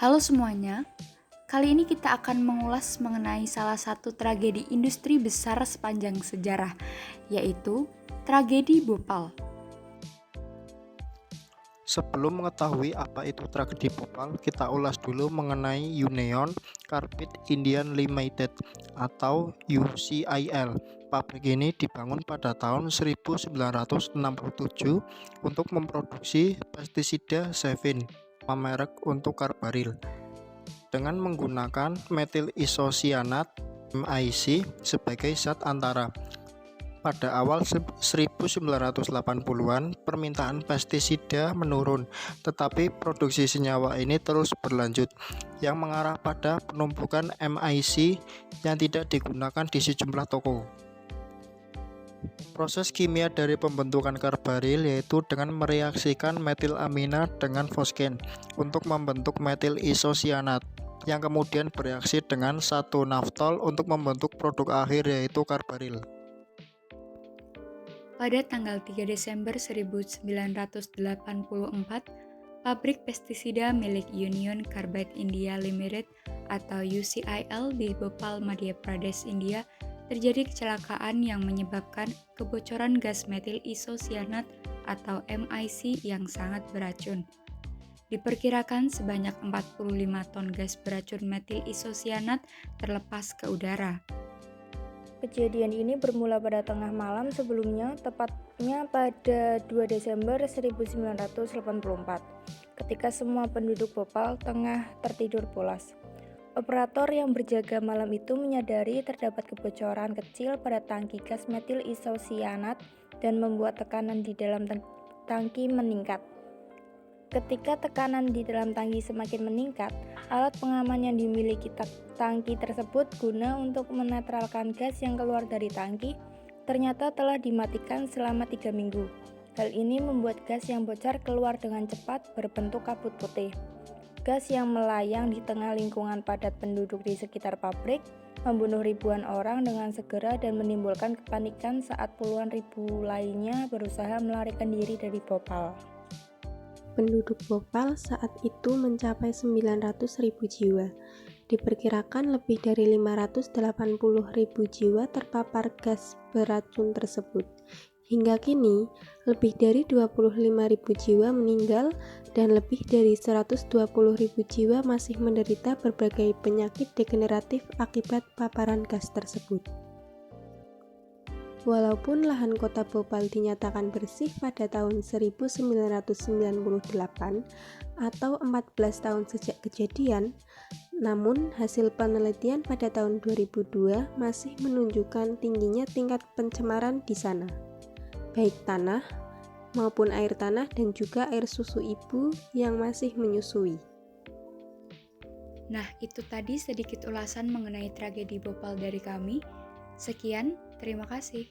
Halo semuanya, kali ini kita akan mengulas mengenai salah satu tragedi industri besar sepanjang sejarah, yaitu tragedi Bhopal. Sebelum mengetahui apa itu tragedi Bhopal, kita ulas dulu mengenai Union Carbide India Limited atau UCIL. Pabrik ini dibangun pada tahun 1967 untuk memproduksi pestisida Sevin, merek untuk karbaril, dengan menggunakan metil isosianat MIC sebagai zat antara. Pada awal 1980-an, permintaan pestisida menurun, tetapi produksi senyawa ini terus berlanjut, yang mengarah pada penumpukan MIC yang tidak digunakan di sejumlah toko. Proses kimia dari pembentukan karbaril yaitu dengan mereaksikan metilamina dengan fosgen untuk membentuk metil isosianat, yang kemudian bereaksi dengan 1-naftol untuk membentuk produk akhir yaitu karbaril. Pada tanggal 3 Desember 1984, pabrik pestisida milik Union Carbide India Limited atau UCIL di Bhopal, Madhya Pradesh, India terjadi kecelakaan yang menyebabkan kebocoran gas metil isosianat atau MIC yang sangat beracun. Diperkirakan sebanyak 45 ton gas beracun metil isosianat terlepas ke udara. Kejadian ini bermula pada tengah malam sebelumnya, tepatnya pada 2 Desember 1984, ketika semua penduduk Bhopal tengah tertidur pulas. Operator yang berjaga malam itu menyadari terdapat kebocoran kecil pada tangki gas metil isosianat dan membuat tekanan di dalam tangki meningkat. Ketika tekanan di dalam tangki semakin meningkat, alat pengaman yang dimiliki tangki tersebut guna untuk menetralkan gas yang keluar dari tangki ternyata telah dimatikan selama 3 minggu. Hal ini membuat gas yang bocor keluar dengan cepat berbentuk kabut putih. Gas yang melayang di tengah lingkungan padat penduduk di sekitar pabrik membunuh ribuan orang dengan segera dan menimbulkan kepanikan saat puluhan ribu lainnya berusaha melarikan diri dari Bhopal. Penduduk Bhopal saat itu mencapai 900.000 jiwa. Diperkirakan lebih dari 580.000 jiwa terpapar gas beracun tersebut. Hingga kini, lebih dari 25.000 jiwa meninggal dan lebih dari 120.000 jiwa masih menderita berbagai penyakit degeneratif akibat paparan gas tersebut. Walaupun lahan kota Bhopal dinyatakan bersih pada tahun 1998 atau 14 tahun sejak kejadian, namun hasil penelitian pada tahun 2002 masih menunjukkan tingginya tingkat pencemaran di sana, baik tanah maupun air tanah dan juga air susu ibu yang masih menyusui. Nah, itu tadi sedikit ulasan mengenai tragedi Bhopal dari kami. Sekian, terima kasih.